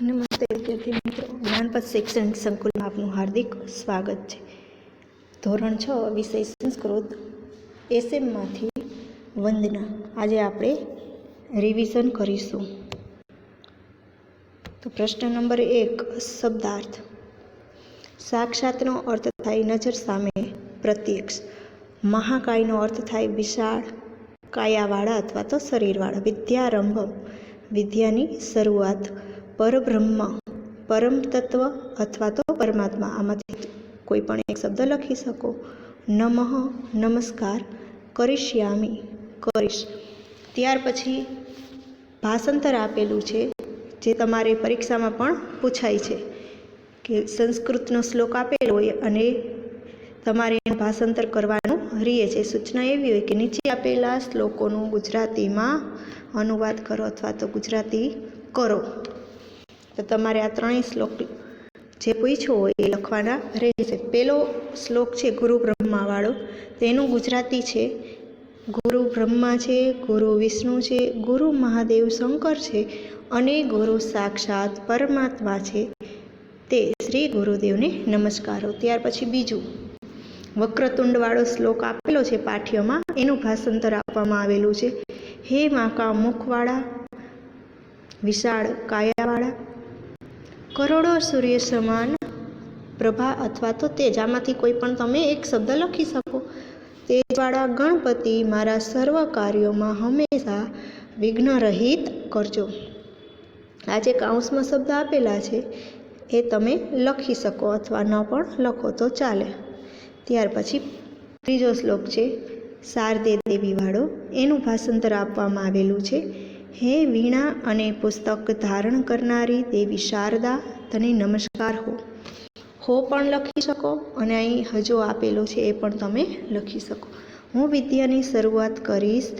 નમસ્તે વિદ્યાર્થી મિત્રો, જ્ઞાનપથ શૈક્ષણિક સંકુલમાં આપનું હાર્દિક સ્વાગત છે. ધોરણ 6 વિષય સંસ્કૃત એસએમમાંથી વંદના. આજે આપણે રિવિઝન કરીશું. તો પ્રશ્ન નંબર 1, શબ્દાર્થ. સાક્ષાતનો અર્થ થાય નજર સામે, પ્રત્યક્ષ. મહાકાયનો અર્થ થાય વિશાળ કાયાવાળા અથવા તો શરીરવાળા. વિદ્યારંભ, વિદ્યાની શરૂઆત. પરબ્રહ્મ, પરમ તત્વ અથવા તો પરમાત્મા. આમાંથી કોઈ પણ એક શબ્દ લખી શકો. નમઃ, નમસ્કાર. કરિષ્યામિ, કરીશ. ત્યાર પછી ભાષાંતર આપેલું છે, જે તમારે પરીક્ષામાં પણ પૂછાય છે કે સંસ્કૃતનો શ્લોક આપેલો હોય અને તમારે એનું ભાષાંતર કરવાનું રહે છે. સૂચના એવી હોય કે નીચે આપેલા શ્લોકોનું ગુજરાતીમાં અનુવાદ કરો અથવા તો ગુજરાતી કરો. તો તમારે આ ત્રણેય શ્લોક જે પૂછ્યો હોય એ લખવાના રહેશે. પહેલો શ્લોક છે ગુરુ બ્રહ્માવાળો, તેનું ગુજરાતી છે ગુરુ બ્રહ્મા છે, ગુરુ વિષ્ણુ છે, ગુરુ મહાદેવ શંકર છે અને ગુરુ સાક્ષાત પરમાત્મા છે તે શ્રી ગુરુદેવને નમસ્કારો. ત્યાર પછી બીજું વક્રતુંડવાળો શ્લોક આપેલો છે પાઠ્યમાં, એનું ભાષાંતર આપવામાં આવેલું છે. હે માકા મુખવાળા, વિશાળ કાયાવાળા, કરોડો સૂર્ય સમાન પ્રભા અથવા તો તેજ. આમાંથી કોઈ પણ તમે એક શબ્દ લખી શકો. તેજવાળા ગણપતિ, મારા સર્વ કાર્યોમાં હંમેશા વિઘ્નરહિત કરજો. આ જે કાઉન્સમાં શબ્દ આપેલા છે એ તમે લખી શકો અથવા ન પણ લખો તો ચાલે. ત્યાર પછી ત્રીજો શ્લોક છે શારદે દેવીવાળો, એનું ભાષાંતર આપવામાં આવેલું છે. હે વીણા અને પુસ્તક ધારણ કરનારી દેવી શારદા, તને નમસ્કાર હો પણ લખી શકો અને અહીં હજો આપેલો છે એ પણ તમે લખી શકો. હું વિદ્યાની શરૂઆત કરીશ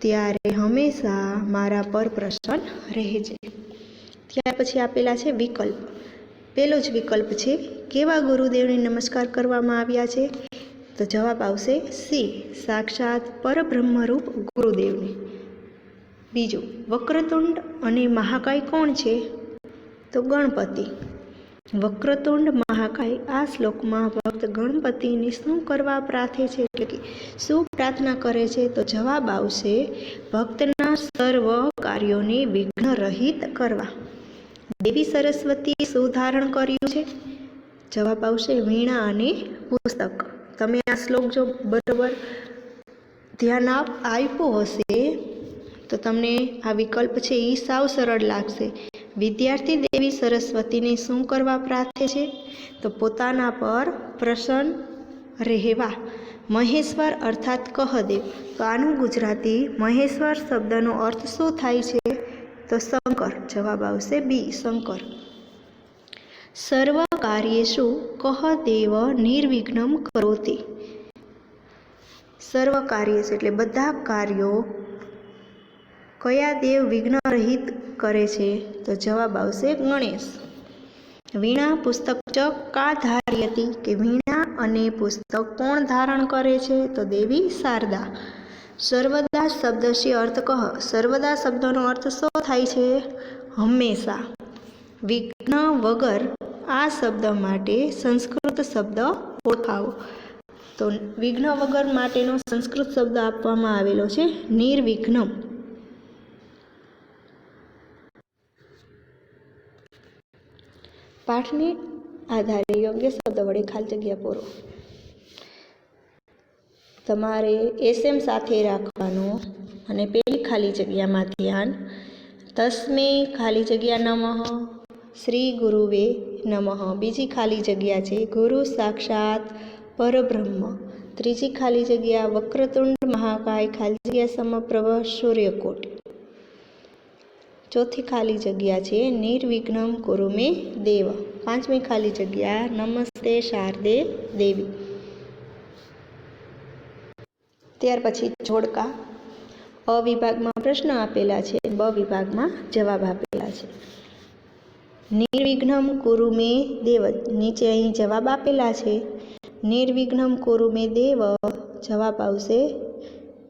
ત્યારે હંમેશા મારા પર પ્રસન્ન રહેજે. ત્યાર પછી આપેલા છે વિકલ્પ. પહેલો જ વિકલ્પ છે કેવા ગુરુદેવને નમસ્કાર કરવામાં આવ્યા છે? તો જવાબ આવશે સી, સાક્ષાત પરબ્રહ્મરૂપ ગુરુદેવને. બીજું વક્રતુંડ અને મહાકાય કોણ છે? તો ગણપતિ. વક્રતુંડ મહાકાય આ શ્લોકમાં ભક્ત ગણપતિને શું કરવા પ્રાર્થે છે, એટલે કે શું પ્રાર્થના કરે છે? તો જવાબ આવશે ભક્તના સર્વ કાર્યોને વિઘ્ન રહિત કરવા. દેવી સરસ્વતી શું ધારણ કર્યું છે? જવાબ આવશે વીણા અને પુસ્તક. તમે આ શ્લોક જો બરાબર ધ્યાન આપ્યું હશે તો તમને આ વિકલ્પ છે એ સાવ સરળ લાગશે. વિદ્યાર્થી દેવી સરસ્વતીને શું કરવા પ્રાર્થે છે? તો પોતાના પર પ્રસન્ન રહેવા. મહેશ્વર અર્થાત કહદેવ. તો આનું ગુજરાતી મહેશ્વર શબ્દનો અર્થ શું થાય છે? તો શંકર. જવાબ આવશે બી, શંકર. સર્વ કાર્યેષુ કહ દેવ નિર્વિઘ્નમ કરોતિ. સર્વ કાર્યેષુ એટલે બધા કાર્યો કયા દેવ વિઘ્ન રહિત કરે છે? તો જવાબ આવશે ગણેશ. વીણા પુસ્તક ચ કા ધાર્યતિ, કે વીણા અને પુસ્તક કોણ ધારણ કરે છે? તો દેવી શારદા. સર્વદા શબ્દસ્ય અર્થ કહ. સર્વદા શબ્દનો અર્થ શું થાય છે? હંમેશા. વિઘ્ન વગર આ શબ્દ માટે સંસ્કૃત શબ્દ ઓળખાવો. તો વિઘ્ન વગર માટેનો સંસ્કૃત શબ્દ આપવામાં આવેલો છે નિર્વિઘ્નમ. પાઠને આધારે યોગ્ય શબ્દ વડે ખાલી જગ્યા પૂરો. તમારે એસએમ સાથે રાખવાનો અને પેલી ખાલી જગ્યામાં ધ્યાન. તસ્મે ખાલી જગ્યા નમઃ શ્રી ગુરુવે નમઃ. બીજી ખાલી જગ્યા છે ગુરુ સાક્ષાત પરબ્રહ્મ. ત્રીજી ખાલી જગ્યા વક્રતુંડ મહાકાય ખાલી જગ્યા સમપ્રભ સૂર્યકોટી. ચોથી ખાલી જગ્યા છે નિર્વિઘ્નમ કુરુ મે દેવ. પાંચમી ખાલી જગ્યા નમસ્તે શારદે દેવી. ત્યાર પછી જોડકા. અ વિભાગમાં પ્રશ્ન આપેલા છે, બ વિભાગમાં જવાબ આપેલા છે. નિર્વિઘ્નમ કુરુ મે દેવ, નીચે અહીં જવાબ આપેલા છે. નિર્વિઘ્નમ કુરુ મે દેવ, જવાબ આવશે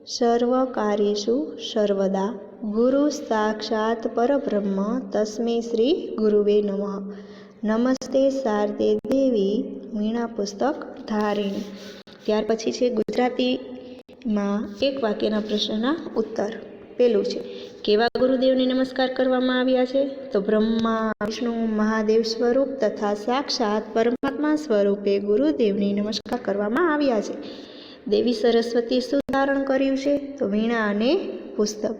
સર્વકાર્યેષુ સર્વદા ગુરુ સાક્ષાત પરબ્રહ્મ તસ્મૈ શ્રી ગુરુવે નમઃ. નમસ્તે શારદે દેવી વીણા પુસ્તક ધારિણી. ત્યાર પછી છે ગુજરાતીમાં એક વાક્યના પ્રશ્નના ઉત્તર. પેલું છે, કેવા ગુરુદેવને નમસ્કાર કરવામાં આવ્યા છે? તો બ્રહ્મા વિષ્ણુ મહાદેવ સ્વરૂપ તથા સાક્ષાત પરમાત્મા સ્વરૂપે ગુરુદેવને નમસ્કાર કરવામાં આવ્યા છે. દેવી સરસ્વતી શું ધારણ કર્યું છે? તો વીણા અને પુસ્તક.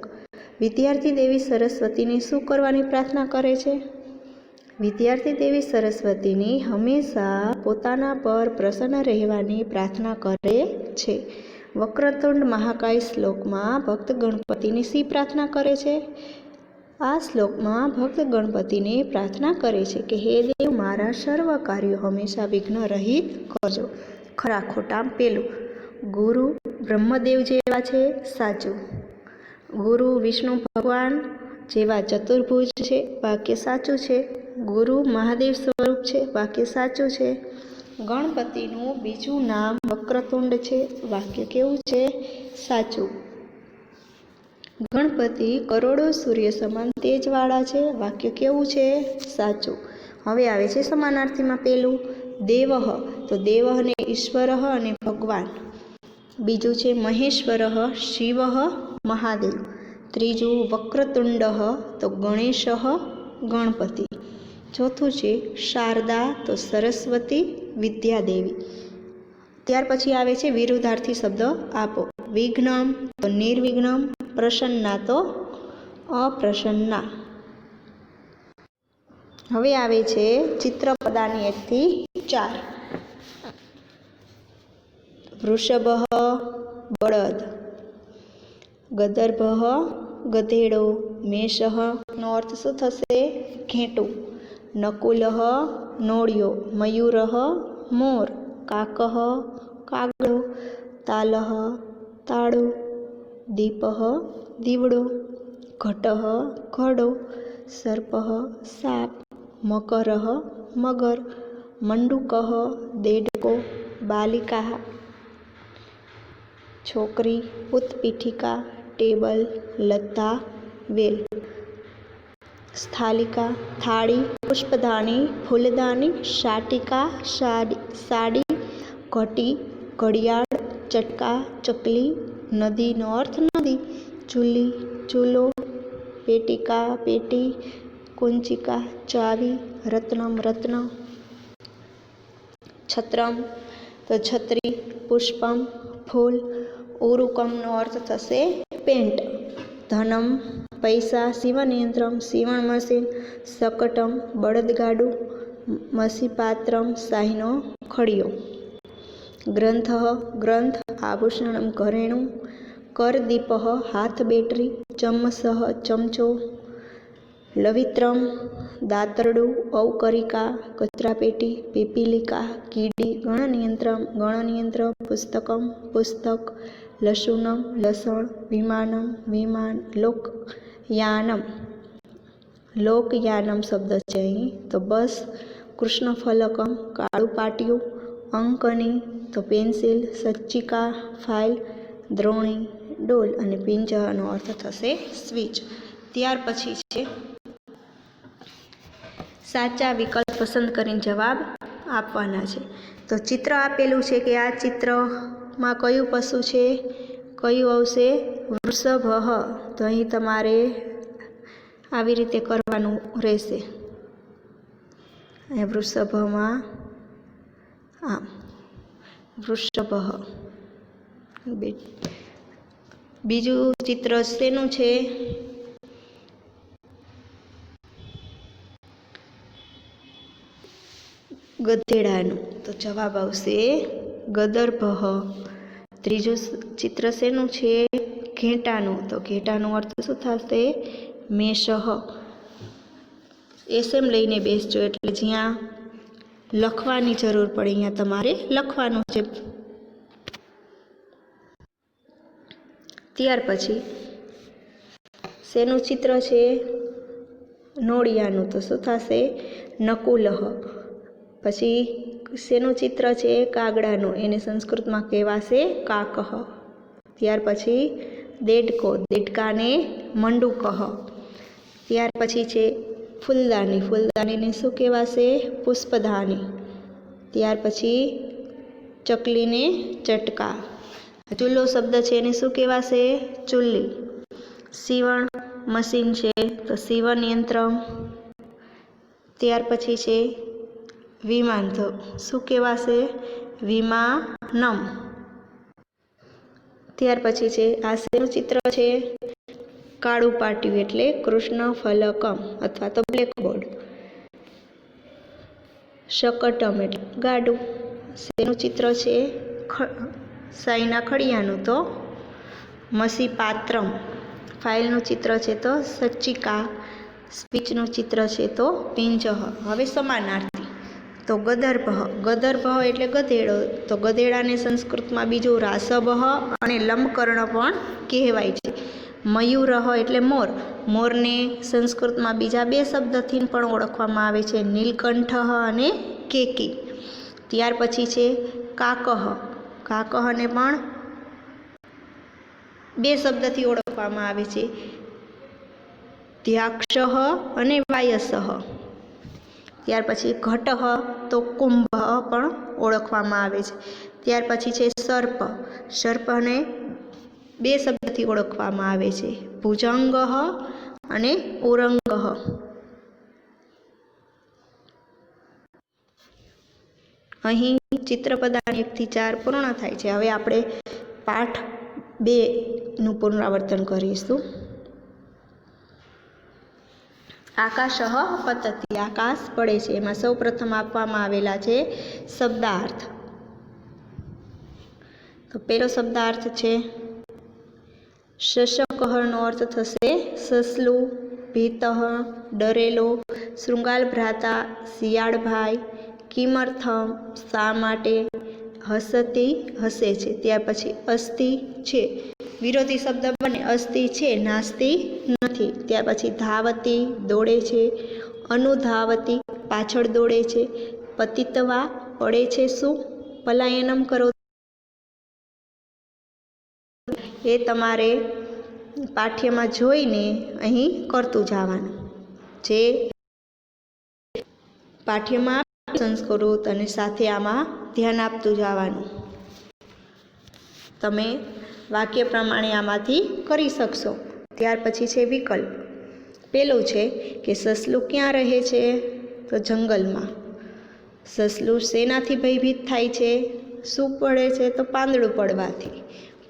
વિદ્યાર્થી દેવી સરસ્વતીને શું કરવાની પ્રાર્થના કરે છે? વિદ્યાર્થી દેવી સરસ્વતીની હંમેશા પોતાના પર પ્રસન્ન રહેવાની પ્રાર્થના કરે છે. વક્રતુંડ મહાકાય શ્લોકમાં ભક્ત ગણપતિની શી પ્રાર્થના કરે છે? આ શ્લોકમાં ભક્ત ગણપતિને પ્રાર્થના કરે છે કે હે દેવ, મારા સર્વ કાર્યો હંમેશા વિઘ્ન રહિત કરજો. ખરા ખોટા? પેલું, ગુરુ બ્રહ્મદેવ જેવા છે, સાચું. ગુરુ વિષ્ણુ ભગવાન જેવા ચતુર્ભુજ છે, વાક્ય સાચું છે. ગુરુ મહાદેવ સ્વરૂપ છે, વાક્ય સાચું છે. ગણપતિનું બીજું નામ વક્રતુંડ છે, વાક્ય કેવું છે? સાચું. ગણપતિ કરોડો સૂર્ય સમાન તેજવાળા છે, વાક્ય કેવું છે? સાચું. હવે આવે છે સમાનાર્થીમાં પેલું, દેવઃ. તો દેવઃ ને ઈશ્વર અને ભગવાન. બીજું છે મહેશ્વર શિવ મહાદેવ. ત્રીજું વક્રતુંડ તો ગણેશ ગણપતિ. ચોથું છે શારદા તો સરસ્વતી વિદ્યાદેવી. ત્યાર પછી આવે છે વિરુદ્ધાર્થી શબ્દ આપો. વિઘ્નમ તો નિર્વિઘ્નમ, પ્રસન્ના તો અપ્રસન્ના. હવે આવે છે ચિત્રપદાની 1 થી 4. વૃષભ બળદ, ગદર્ભ ગધેડો, મેષ નો અર્થ શું થશે? ઘેટું. નકુલ નોળિયો, મયુર મોર, કાક કાગડો, તાલ તાળો, દીપ દીવડો, ઘટ ઘડો, સર્પ સાપ, મકર મગર, મંડુક દેડકો, બાલિકા છોકરી, ઉત્પીઠિકા ટેબલ, લતા વેલ, સ્થાલિકા થાળી, પુષ્પદાની ફૂલદાની, શાટિકા સાડી, ઘટી ઘડિયાળ, ચટકા ચકલી, નદીનો અર્થ નદી, ચૂલી ચૂલો, પેટિકા પેટી, કુંચિકા ચાવી, રત્નમ રત્ન, છત્રમ તો છત્રી, પુષ્પમ ફૂલ, ઉરુકમનો અર્થ થશે પેન્ટ, ધનમ પૈસા, શિવનયંત્રમ સીવણ મશીન, શકટમ બળદગાડું, મસીપાત્રમ શાહીનો ખડિયો, ગ્રંથ ગ્રંથ, આભૂષણમ ઘરેણું, કરદીપ હાથ બેટરી, ચમસ ચમચો, લવિત્રમ દાતરડું, ઔકરિકા કચરાપેટી, પીપીલિકા કીડી, ગણનિયંત્ર પુસ્તકમ પુસ્તક, લસુનમ લસણ, વિમાનમ વિમાન, લોકયાનમ શબ્દ છે અહીં તો બસ, કૃષ્ણફલકમ કાળું પાટિયું, અંકની તો પેન્સિલ, સચ્ચિકા ફાઇલ, દ્રોણી ડોલ અને પિંજરનો અર્થ થશે સ્વિચ. ત્યાર પછી છે સાચા વિકલ્પ પસંદ કરીને જવાબ આપવાના છે. તો ચિત્ર આપેલું છે કે આ ચિત્રમાં કયું પશુ છે? કયું આવશે? વૃષભ. તો અહીં તમારે આવી રીતે કરવાનું રહેશે. અહીંયા વૃષભમાં આમ વૃષભ. બીજું ચિત્ર શેનું છે? ગધેડાનું. તો જવાબ આવશે ગદર્ભ. ત્રીજું ચિત્ર શેનું છે? ઘેટાનું. તો ઘેટાનો અર્થ શું થશે? મેષ. એસએમ લઈને બેસજો એટલે જ્યાં લખવાની જરૂર પડે અહીંયા તમારે લખવાનું છે. ત્યાર પછી શેનું ચિત્ર છે? નોળિયાનું. તો શું થશે? નકુલ. પછી શેનું ચિત્ર છે? કાગડાનું. એને સંસ્કૃતમાં કહેવાશે કાકહ. ત્યાર પછી દેડકો, દેડકાને મંડુકહ. ત્યાર પછી છે ફૂલદાની, ફૂલદાનીને શું કહેવાશે? પુષ્પદાની. ત્યાર પછી ચકલીને ચટકા. ચૂલો શબ્દ છે એને શું કહેવાશે? ચૂલી. સીવણ મશીન છે તો સીવણ યંત્ર. ત્યાર પછી છે વિમાન, તો શું કહેવાશે? વિમાનમ. ત્યાર પછી છે આ શેનું ચિત્ર છે? કાળું પાટિયું એટલે કૃષ્ણ ફલકમ અથવા તો બ્લેકબોર્ડ. શકટમ એટલે ગાડું. શેનું ચિત્ર છે? શાહીના ખડિયાનું, તો મસી પાત્રમ. ફાઇલનું ચિત્ર છે તો સચ્ચિકા. સ્પીચનું ચિત્ર છે તો પિંજહ. હવે સમાનાર્થી તો ગદર્ભ. ગદર્ભ એટલે ગધેડો, તો ગધેડાને સંસ્કૃતમાં બીજું રાસભ અને લંબકર્ણ પણ કહેવાય છે. મયુરહ એટલે મોર. મોરને સંસ્કૃતમાં બીજા 2 શબ્દથી પણ ઓળખવામાં આવે છે, નીલકંઠ અને કેકી. ત્યાર પછી છે કાકહ. કાકહને પણ 2 શબ્દથી ઓળખવામાં આવે છે, ધ્યાક્ષ અને વાયસહ. ત્યાર પછી ઘટહ તો કુંભ પણ ઓળખવામાં આવે છે. ત્યાર પછી છે સર્પ. સર્પને 2 શબ્દથી ઓળખવામાં આવે છે, ભુજંગહ અને ઉરંગહ. અહીં ચિત્રપદાન 1 થી 4 પૂર્ણ થાય છે. હવે આપણે પાઠ 2નું પુનરાવર્તન કરીશું. આકાશઃ પતતિ, આકાશ પડે છે. એમાં સૌ પ્રથમ આપવામાં આવેલા છે શબ્દાર્થ. તો પહેલો શબ્દાર્થ છે શશકહનો અર્થ થશે સસલું, ભીતઃ ડરેલો, શૃંગાલ ભ્રાતા શિયાળભાઈ, કિમર્થમ શા માટે, હસતી હસે છે. ત્યાર પછી અસ્તિ છે, વિરોધી શબ્દ બને, અસ્તિ છે નાસ્તિ નથી. ત્યાર પછી ધાવતી દોડે છે, અનુધાવતી પાછળ દોડે છે, પતિતવા પડે છે શું, પલાયનમ કરો. એ તમારે પાઠ્યમાં જોઈને અહીં કરતું જવાનું. જે પાઠ્યમાં સંસ્કૃત અને સાથે આમાં ધ્યાન આપતું જવાનું. તમે વાક્ય પ્રમાણે આમાંથી કરી શકશો. ત્યાર પછી છે વિકલ્પ. પેલું છે કે સસલું ક્યાં રહે છે? તો જંગલમાં. સસલું શેનાથી ભયભીત થાય છે? શું પડે છે? તો પાંદડું પડવાથી.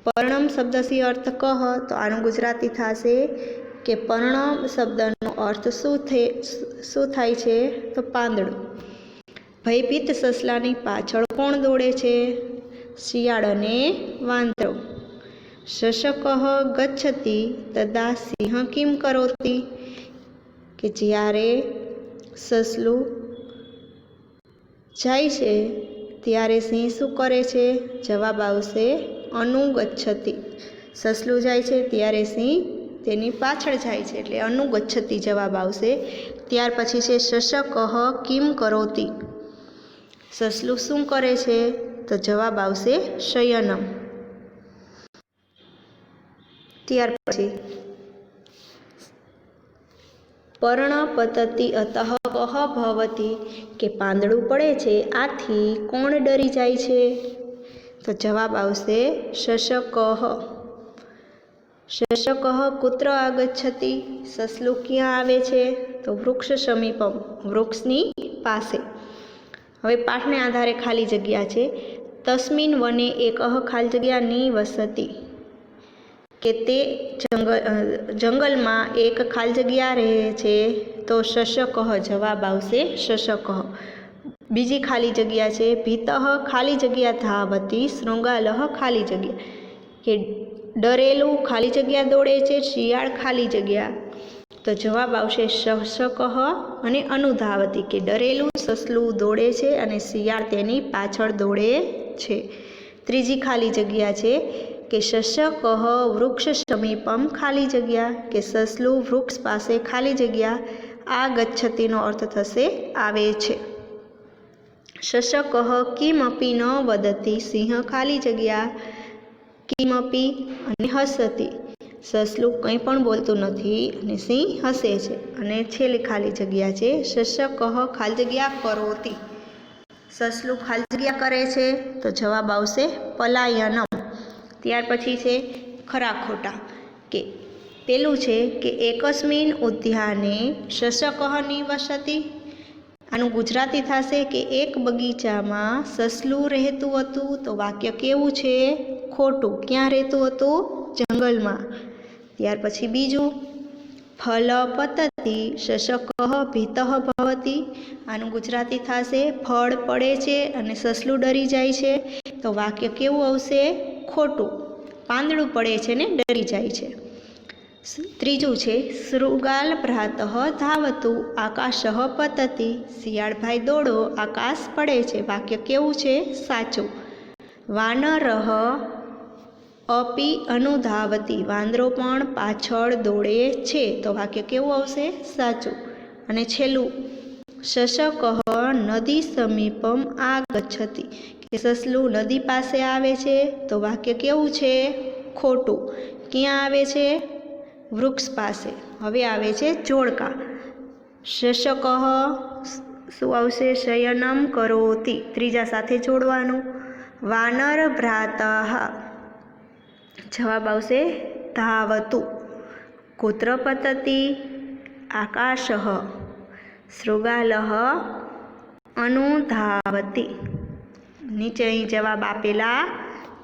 પર્ણમ શબ્દથી અર્થ કહ, તો આનું ગુજરાતી થશે કે પર્ણમ શબ્દનો અર્થ શું થાય છે? તો પાંદડું. ભયભીત સસલાની પાછળ કોણ દોડે છે? શિયાળ અને વાંદરો. શશકઃ ગચ્છતિ તદા સિંહ કિમ કરોતિ, કે જ્યારે સસલું જાય છે ત્યારે સિંહ શું કરે છે? જવાબ આવશે અનુગચ્છતિ. સસલું જાય છે ત્યારે સિંહ તેની પાછળ જાય છે એટલે અનુગચ્છતિ જવાબ આવશે. ત્યાર પછી છે શશકઃ કિમ કરોતિ. સસલું શું કરે છે? તો જવાબ આવશે શયનમ. ત્યાર પછી પર્ણપતતિ અતઃ કહ ભવતિ, કે પાંદડું પડે છે આથી કોણ ડરી જાય છે? તો જવાબ આવશે શશકઃ. શશકઃ કુત્ર આગચ્છતિ. સસલું ક્યાં આવે છે? તો વૃક્ષ સમીપમ, વૃક્ષની પાસે. હવે પાઠને આધારે ખાલી જગ્યા છે. તસ્મિન વને એકઃ ખાલી જગ્યા નિવસતિ, કે તે જંગલમાં એક ખાલી જગ્યા રહે છે. તો શશકઃ જવાબ આવશે શશકઃ. બીજી ખાલી જગ્યા છે ભીતઃ ખાલી જગ્યા ધાવતી, શૃંગાલઃ ખાલી જગ્યા, કે ડરેલું ખાલી જગ્યા દોડે છે, શિયાળ ખાલી જગ્યા. તો જવાબ આવશે શશકઃ અને અનુધાવતી, કે ડરેલું સસલું દોડે છે અને શિયાળ તેની પાછળ દોડે છે. ત્રીજી ખાલી જગ્યા છે કે શશકઃ વૃક્ષ સમીપમ ખાલી જગ્યા, કે સસલું વૃક્ષ પાસે ખાલી જગ્યા. આ ગચ્છતિનો અર્થ થશે આવે છે. શશકઃ કિમપી ન વદતિ, સિંહ ખાલી જગ્યા કિમપી અને હસતી. સસલું કંઈ પણ બોલતું નથી અને સિંહ હસે છે. અને છેલ્લી ખાલી જગ્યા છે શશકઃ ખાલી જગ્યા કરોતિ. સસલું ખાલી જગ્યા કરે છે તો જવાબ આવશે પલાયનમ. ત્યાર પછી છે ખરા ખોટા, કે પેલું છે કે એકસ્મિન ઉદ્યાને શશકઃ નિવસતિ. આનું ગુજરાતી થશે કે એક બગીચામાં સસલું રહેતું હતું. તો વાક્ય કેવું છે? ખોટું. ક્યાં રહેતું હતું? જંગલમાં. ત્યાર પછી બીજું ફલ પતતિ શશકઃ ભીતઃ ભવતિ. આનું ગુજરાતી થશે ફળ પડે છે અને સસલું ડરી જાય છે. તો વાક્ય કેવું આવશે? ખોટું. પાંદડું પડે છે ને ડરી જાય છે. ત્રીજું છે શૃગાલ ભ્રાતઃ ધાવતુ આકાશઃ પતતિ. શિયાળભાઈ દોડો, આકાશ પડે છે. વાક્ય કેવું છે? સાચું. વાનરઃ અપી અનુધાવતિ. વાંદરો પણ પાછળ દોડે છે. તો વાક્ય કેવું આવશે? સાચું. અને છેલ્લું શશકઃ નદી સમીપમ આગચ્છતિ. કે સસલું નદી પાસે આવે છે. તો વાક્ય કેવું છે? ખોટું. ક્યાં આવે છે? વૃક્ષ પાસે. હવે આવે છે જોડકા. શશકઃ શું આવશે? શયનમ કરોતિ. ત્રીજા સાથે જોડવાનું. વાનર ભ્રાતઃ જવાબ આવશે ધાવતુ. કુત્ર પતતિ આકાશઃ. શૃગાલઃ અનુધાવતિ. નીચે અહીં જવાબ આપેલા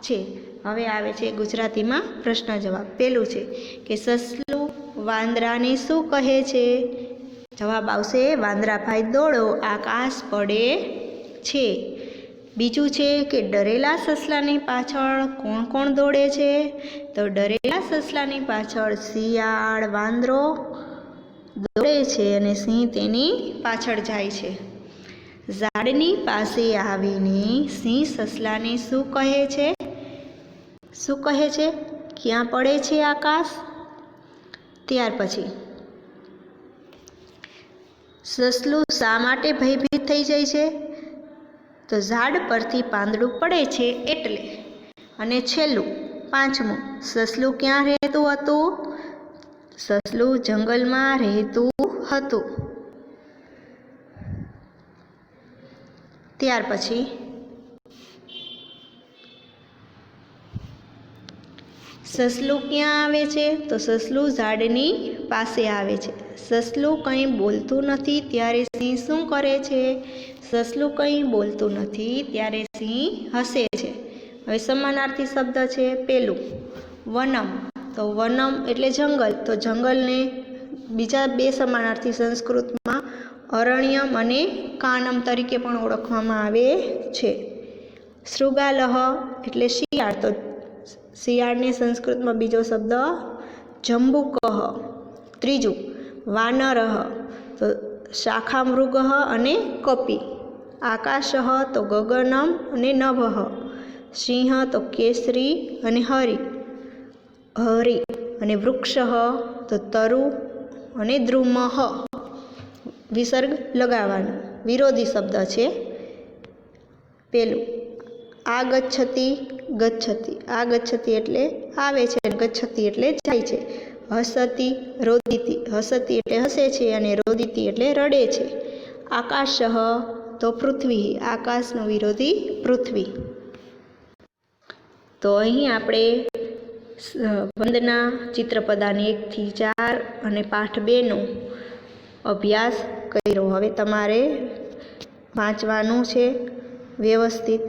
છે. હવે આવે છે ગુજરાતીમાં પ્રશ્ન જવાબ. પેલું છે કે સસલું વાંદરાને શું કહે છે? જવાબ આવશે વાંદરાભાઈ દોડો, આકાશ પડે છે. બીજું છે કે ડરેલા સસલાની પાછળ કોણ કોણ દોડે છે? તો ડરેલા સસલાની પાછળ શિયાળ, વાંદરો દોડે છે અને સિંહ તેની પાછળ જાય છે. ઝાડની પાસે આવીને સિંહ સસલાને શું કહે છે? શું કહે છે? ક્યાં પડે છે આકાશ? ત્યાર પછી સસલું શા માટે ભયભીત થઈ જાય છે? તો ઝાડ પરથી પાંદડું પડે છે એટલે. અને છેલ્લું પાંચમું, સસલું ક્યાં રહેતું હતું? સસલું જંગલમાં રહેતું હતું. ત્યાર પછી સસલું ક્યાં આવે છે? તો સસલું ઝાડની પાસે આવે છે. સસલું કંઈ બોલતું નથી ત્યારે સિંહ શું કરે છે? સસલું કંઈ બોલતું નથી ત્યારે સિંહ હસે છે. હવે સમાનાર્થી શબ્દ છે. પેલું વનમ. તો વનમ એટલે જંગલ. તો જંગલને બીજા બે સમાનાર્થી સંસ્કૃતમાં અરણ્યમ અને કાનમ તરીકે પણ ઓળખવામાં આવે છે. શૃગાલહ એટલે શિયાળ. તો શિયાળને સંસ્કૃતમાં બીજો શબ્દ જંબુકઃ. ત્રીજું વાનરઃ તો શાખામૃગઃ અને કપી. આકાશઃ તો ગગનમ અને નભઃ. સિંહ તો કેસરી અને હરિ. અને વૃક્ષઃ તો તરુ અને દ્રુમઃ. વિસર્ગ લગાવવાનો. વિરોધી શબ્દ છે. પેલું આગચ્છતિ ગચ્છતિ. આગચ્છતિ એટલે આવે છે, ગચ્છતિ એટલે જાય છે. હસતિ રોદિતિ. હસતિ એટલે હસે છે અને રોદિતિ એટલે રડે છે. આકાશઃ તો પૃથ્વી. આકાશનો વિરોધી પૃથ્વી. તો અહીં આપણે વંદના ચિત્રપદાની 1 થી 4 અને પાઠ 2નો અભ્યાસ કર્યો. હવે તમારે વાંચવાનું છે વ્યવસ્થિત.